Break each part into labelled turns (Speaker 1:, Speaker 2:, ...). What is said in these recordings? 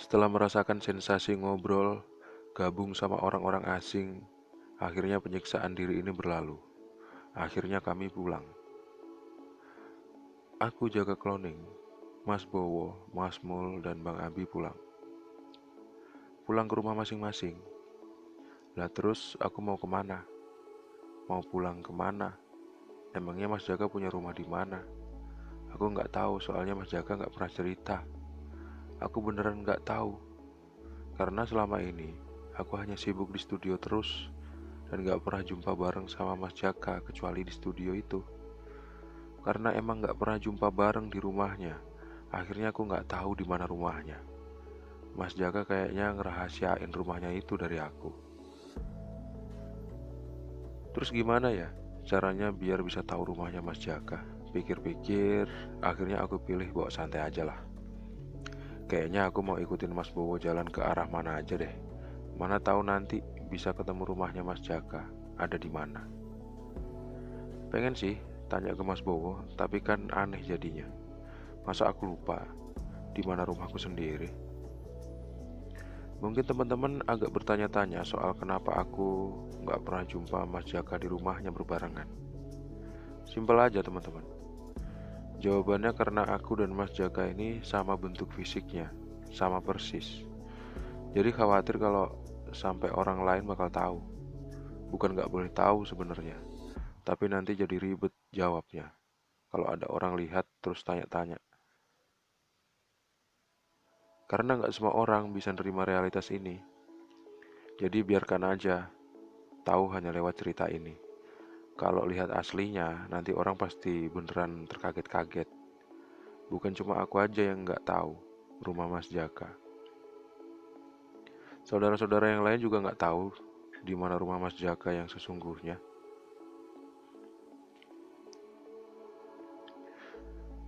Speaker 1: Setelah merasakan sensasi ngobrol, gabung sama orang-orang asing, akhirnya penyiksaan diri ini berlalu. Akhirnya kami pulang. Aku jaga cloning. Mas Bowo, Mas Mul, dan Bang Abi pulang. Pulang ke rumah masing-masing. Lah terus aku mau kemana? Mau pulang kemana? Emangnya Mas Jaka punya rumah di mana? Aku nggak tahu, soalnya Mas Jaka nggak pernah cerita. Aku beneran nggak tahu, karena selama ini aku hanya sibuk di studio terus dan nggak pernah jumpa bareng sama Mas Jaka kecuali di studio itu. Karena emang nggak pernah jumpa bareng di rumahnya, akhirnya aku nggak tahu di mana rumahnya. Mas Jaka kayaknya ngerahasiain rumahnya itu dari aku. Terus gimana ya caranya biar bisa tahu rumahnya Mas Jaka? Pikir-pikir, akhirnya aku pilih bawa santai aja lah. Kayaknya aku mau ikutin Mas Bowo jalan ke arah mana aja deh. Mana tahu nanti bisa ketemu rumahnya Mas Jaka. Ada di mana? Pengen sih tanya ke Mas Bowo, tapi kan aneh jadinya. Masa aku lupa di mana rumahku sendiri? Mungkin teman-teman agak bertanya-tanya soal kenapa aku nggak pernah jumpa Mas Jaka di rumahnya berbarengan. Simpel aja teman-teman. Jawabannya karena aku dan Mas Jaka ini sama bentuk fisiknya, sama persis. Jadi khawatir kalau sampai orang lain bakal tahu. Bukan nggak boleh tahu sebenarnya, tapi nanti jadi ribet jawabnya. Kalau ada orang lihat terus tanya-tanya. Karena nggak semua orang bisa nerima realitas ini. Jadi biarkan aja, tahu hanya lewat cerita ini. Kalau lihat aslinya, nanti orang pasti beneran terkaget-kaget. Bukan cuma aku aja yang nggak tahu rumah Mas Jaka. Saudara-saudara yang lain juga nggak tahu di mana rumah Mas Jaka yang sesungguhnya.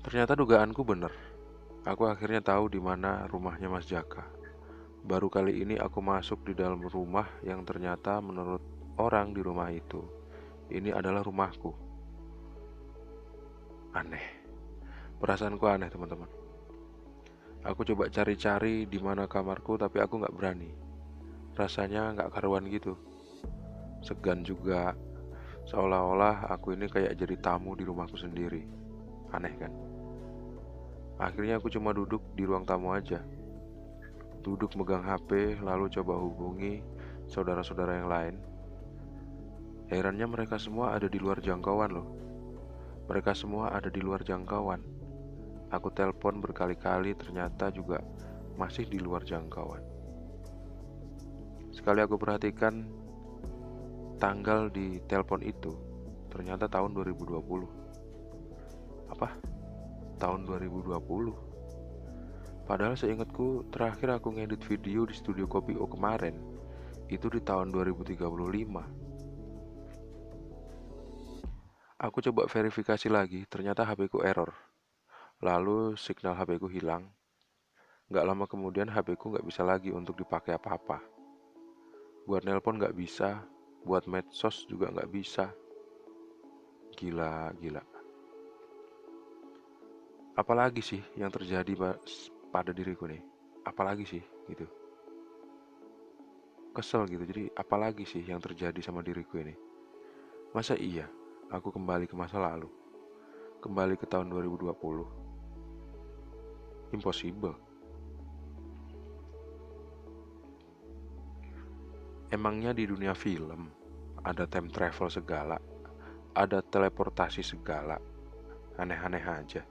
Speaker 1: Ternyata dugaanku bener. Aku akhirnya tahu di mana rumahnya Mas Jaka. Baru kali ini aku masuk di dalam rumah yang ternyata menurut orang di rumah itu, ini adalah rumahku. Aneh. Perasaanku aneh, teman-teman. Aku coba cari-cari di mana kamarku, tapi aku nggak berani. Rasanya nggak karuan gitu. Segan juga, seolah-olah aku ini kayak jadi tamu di rumahku sendiri. Aneh kan? Akhirnya aku cuma duduk di ruang tamu aja. Duduk megang HP, lalu coba hubungi saudara-saudara yang lain. Herannya mereka semua ada di luar jangkauan loh. Mereka semua ada di luar jangkauan. Aku telepon berkali-kali ternyata juga masih di luar jangkauan. Sekali aku perhatikan tanggal di telepon itu, ternyata tahun 2020. Apa? Tahun 2020? Padahal seingatku terakhir aku ngedit video di studio Kopi O kemarin itu di tahun 2035. Aku coba verifikasi lagi, ternyata HP ku error. Lalu signal HP ku hilang. Gak lama kemudian HP ku gak bisa lagi untuk dipakai apa-apa. Buat nelpon gak bisa, buat medsos juga gak bisa. Gila, gila. Apalagi sih yang terjadi pada diriku nih? Apalagi sih gitu. Kesel gitu, jadi apalagi sih yang terjadi sama diriku ini? Masa iya aku kembali ke masa lalu? Kembali ke tahun 2020? Impossible. Emangnya di dunia film ada time travel segala, ada teleportasi segala. Aneh-aneh aja.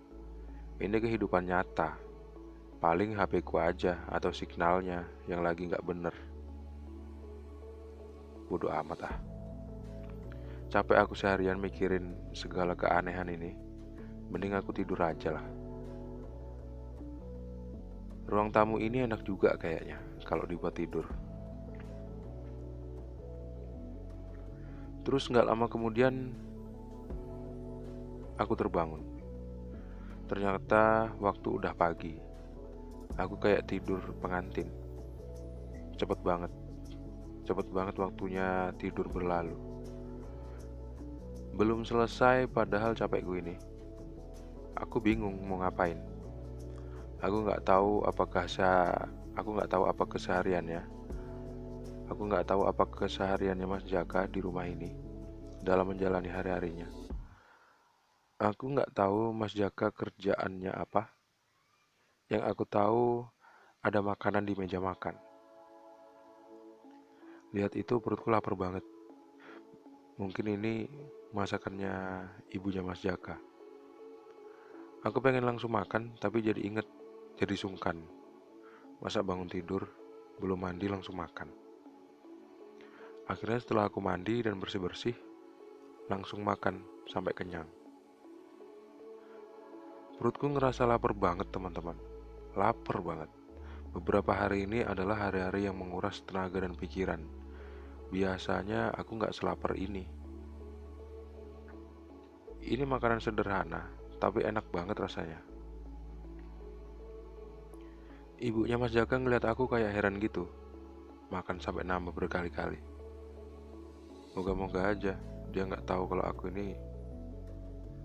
Speaker 1: Ini kehidupan nyata. Paling HP ku aja atau signalnya yang lagi nggak bener. Bodoh amat ah. Capek aku seharian mikirin segala keanehan ini. Mending aku tidur aja lah. Ruang tamu ini enak juga kayaknya kalau dibuat tidur. Terus nggak lama kemudian aku terbangun. Ternyata waktu udah pagi. Aku kayak tidur pengantin. Cepet banget. Cepet banget waktunya tidur berlalu. Belum selesai padahal capek gue ini. Aku bingung mau ngapain. Aku nggak tahu apakah saya Aku nggak tahu apa kesehariannya. Aku nggak tahu apa kesehariannya Mas Jaka di rumah ini dalam menjalani hari-harinya. Aku nggak tahu Mas Jaka kerjaannya apa. Yang aku tahu ada makanan di meja makan. Lihat itu perutku lapar banget. Mungkin ini masakannya ibunya Mas Jaka. Aku pengen langsung makan, tapi jadi inget, jadi sungkan. Masa bangun tidur, belum mandi langsung makan. Akhirnya setelah aku mandi dan bersih-bersih, langsung makan sampai kenyang. Perutku ngerasa lapar banget teman-teman. Lapar banget. Beberapa hari ini adalah hari-hari yang menguras tenaga dan pikiran. Biasanya aku nggak selapar ini. Ini makanan sederhana, tapi enak banget rasanya. Ibunya Mas Jaka ngeliat aku kayak heran gitu. Makan sampai nambah berkali-kali. Moga-moga aja dia nggak tahu kalau aku ini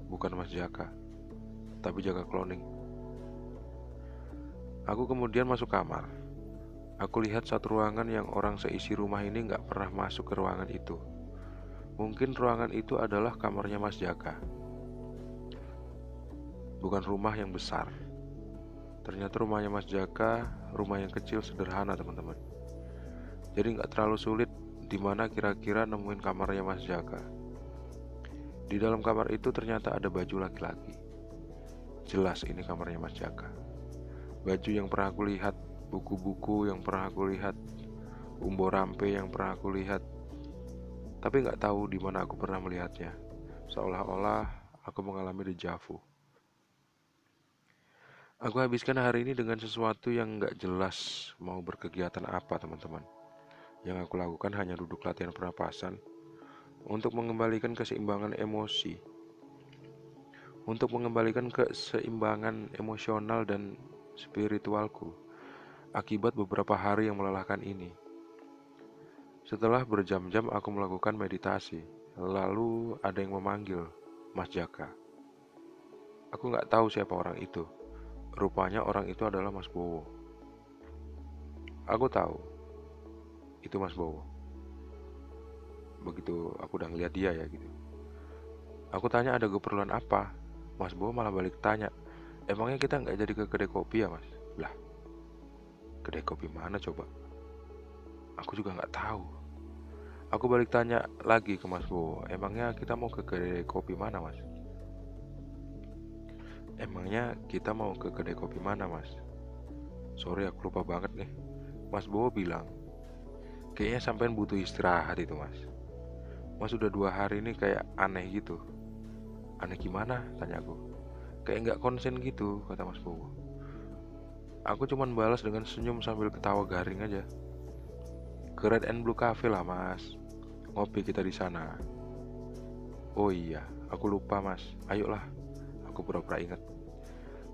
Speaker 1: bukan Mas Jaka, tapi Jaka cloning. Aku kemudian masuk kamar. Aku lihat satu ruangan yang orang seisi rumah ini nggak pernah masuk ke ruangan itu. Mungkin ruangan itu adalah kamarnya Mas Jaka. Bukan rumah yang besar. Ternyata rumahnya Mas Jaka, rumah yang kecil sederhana teman-teman. Jadi nggak terlalu sulit di mana kira-kira nemuin kamarnya Mas Jaka. Di dalam kamar itu ternyata ada baju laki-laki. Jelas ini kamarnya Mas Jaka. Baju yang pernah aku lihat, buku-buku yang pernah aku lihat, umbo rampe yang pernah aku lihat. Tapi nggak tahu di mana aku pernah melihatnya. Seolah-olah aku mengalami deja vu. Aku habiskan hari ini dengan sesuatu yang nggak jelas mau berkegiatan apa teman-teman. Yang aku lakukan hanya duduk latihan pernapasan untuk mengembalikan keseimbangan emosi, untuk mengembalikan keseimbangan emosional dan spiritualku akibat beberapa hari yang melelahkan ini. Setelah berjam-jam aku melakukan meditasi, lalu ada yang memanggil Mas Jaka. Aku nggak tahu siapa orang itu. Rupanya orang itu adalah Mas Bowo. Aku tahu itu Mas Bowo. Begitu aku udah ngeliat dia ya gitu. Aku tanya ada keperluan apa. Mas Bowo malah balik tanya, emangnya kita nggak jadi ke kedai kopi ya Mas? Lah, kedai kopi mana coba? Aku juga nggak tahu. Aku balik tanya lagi ke Mas Bowo, emangnya kita mau ke kedai kopi mana Mas? Emangnya kita mau ke kedai kopi mana Mas? Sorry aku lupa banget nih. Mas Bowo bilang, kayaknya sampean butuh istirahat itu Mas. Mas udah 2 hari ini kayak aneh gitu. Aneh gimana? Tanyaku. Kayak nggak konsen gitu, kata Mas Bowo. Aku cuman balas dengan senyum sambil ketawa garing aja. Ke Red and Blue Cafe lah Mas. Ngopi kita di sana. Oh iya, aku lupa Mas. Ayolah. Aku pura-pura ingat.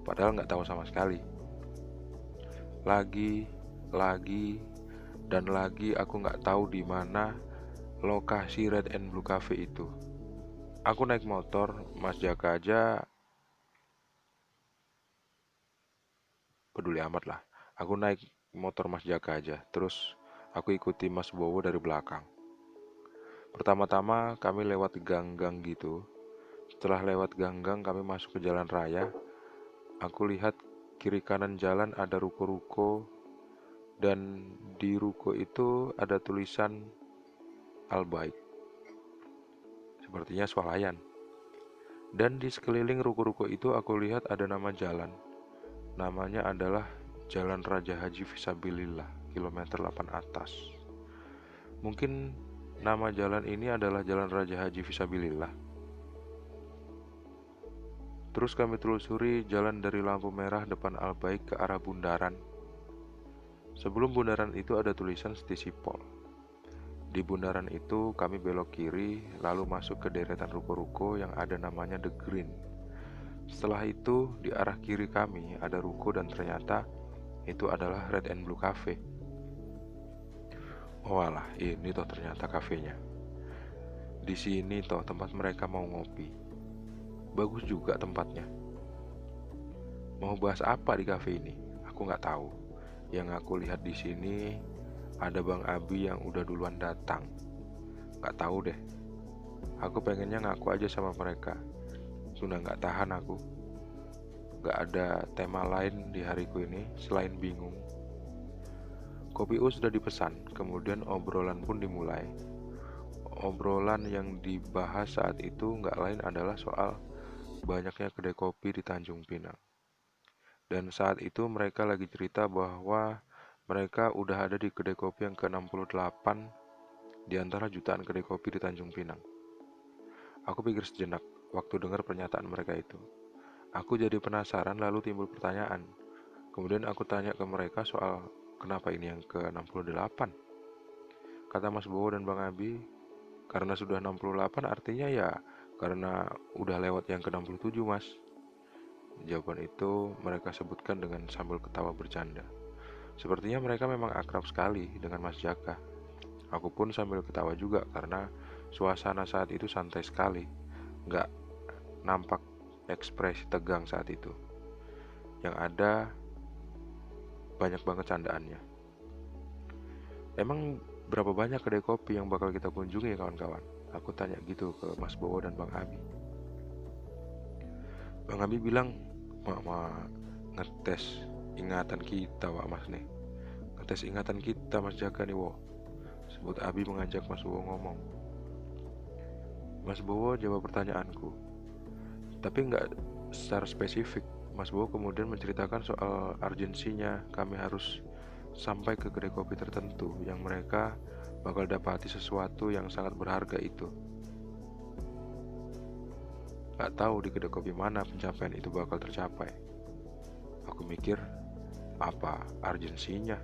Speaker 1: Padahal nggak tahu sama sekali. Lagi, dan lagi aku nggak tahu di mana lokasi Red and Blue Cafe itu. Aku naik motor, Mas Jaka aja peduli amat lah. Aku naik motor Mas Jaka aja, terus aku ikuti Mas Bowo dari belakang. Pertama-tama kami lewat gang-gang gitu. Setelah lewat gang-gang kami masuk ke jalan raya. Aku lihat kiri kanan jalan ada ruko-ruko, dan di ruko itu ada tulisan Al-Baik. Sepertinya swalayan. Dan di sekeliling ruko-ruko itu aku lihat ada nama jalan. Namanya adalah Jalan Raja Haji Fisabilillah, kilometer 8 atas. Mungkin nama jalan ini adalah Jalan Raja Haji Fisabilillah. Terus kami telusuri jalan dari lampu merah depan Al-Baik ke arah bundaran. Sebelum bundaran itu ada tulisan Stisipol. Di bundaran itu kami belok kiri, lalu masuk ke deretan ruko-ruko yang ada namanya The Green. Setelah itu di arah kiri kami ada ruko dan ternyata itu adalah Red and Blue Cafe. Walah, ini toh ternyata kafenya. Di sini toh tempat mereka mau ngopi. Bagus juga tempatnya. Mau bahas apa di kafe ini? Aku nggak tahu. Yang aku lihat di sini ada Bang Abi yang udah duluan datang. Gak tahu deh, aku pengennya ngaku aja sama mereka. Sudah gak tahan aku. Gak ada tema lain di hariku ini selain bingung. Kopi U sudah dipesan, kemudian obrolan pun dimulai. Obrolan yang dibahas saat itu gak lain adalah soal banyaknya kedai kopi di Tanjung Pinang. Dan saat itu mereka lagi cerita bahwa mereka udah ada di kedai kopi yang ke-68 di antara jutaan kedai kopi di Tanjung Pinang. Aku pikir sejenak waktu dengar pernyataan mereka itu. Aku jadi penasaran lalu timbul pertanyaan. Kemudian aku tanya ke mereka soal kenapa ini yang ke-68. Kata Mas Bowo dan Bang Abi, karena sudah 68 artinya ya karena udah lewat yang ke-67 Mas. Jawaban itu mereka sebutkan dengan sambil ketawa bercanda. Sepertinya mereka memang akrab sekali dengan Mas Jaka. Aku pun sambil ketawa juga karena suasana saat itu santai sekali. Nggak nampak ekspresi tegang saat itu. Yang ada banyak banget candaannya. Emang berapa banyak kedai kopi yang bakal kita kunjungi ya kawan-kawan? Aku tanya gitu ke Mas Bowo dan Bang Abi. Bang Abi bilang, Mama ngetes ingatan kita Wak Mas nih. Ngetes ingatan kita Mas Jaka nih wo. Sebut Abi mengajak Mas Bowo ngomong. Mas Bowo jawab pertanyaanku, tapi nggak secara spesifik. Mas Bowo kemudian menceritakan soal urgensinya kami harus sampai ke kedai kopi tertentu yang mereka bakal dapati sesuatu yang sangat berharga itu. Gak tahu di kedai kopi mana pencapaian itu bakal tercapai. Aku mikir, apa urgensinya?